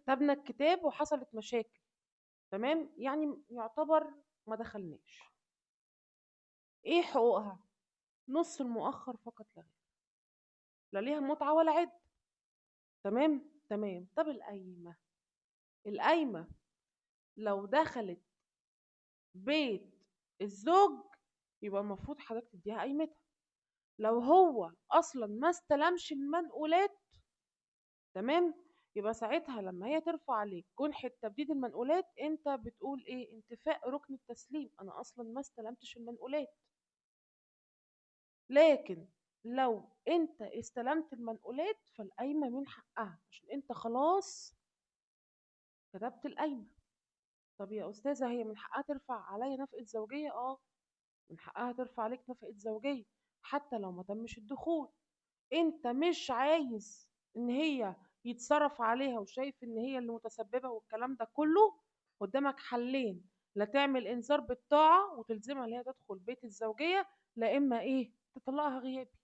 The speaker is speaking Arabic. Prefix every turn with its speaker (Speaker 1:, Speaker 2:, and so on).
Speaker 1: كتبنا الكتاب وحصلت مشاكل، تمام، يعني يعتبر ما دخلناش. ايه حقوقها؟ نص المؤخر فقط لا غير، لا ليها متعة ولا عد. تمام تمام. طب القايمة، القايمة لو دخلت بيت الزوج يبقى المفروض حضرتك تديها قايمتها. لو هو اصلا ما استلمش المنقولات، تمام، يبقى ساعتها لما هي ترفع عليك جنحة تبديد المنقولات انت بتقول ايه؟ انتفاء ركن التسليم، انا اصلا ما استلمتش المنقولات. لكن لو انت استلمت المنقولات فالقايمة من حقها، عشان انت خلاص كتبت القايمة. طب يا استاذة هي من حقها ترفع عليا نفقة زوجية؟ اه، من حقها ترفع عليك نفقة زوجية حتى لو ما تمش الدخول. انت مش عايز ان هي يتصرف عليها وشايف ان هي اللي متسببة والكلام ده كله، قدامك حلين: لا تعمل انذار بالطاعة وتلزمها ان هي تدخل بيت الزوجية، لا اما ايه؟ تطلقها غيابي.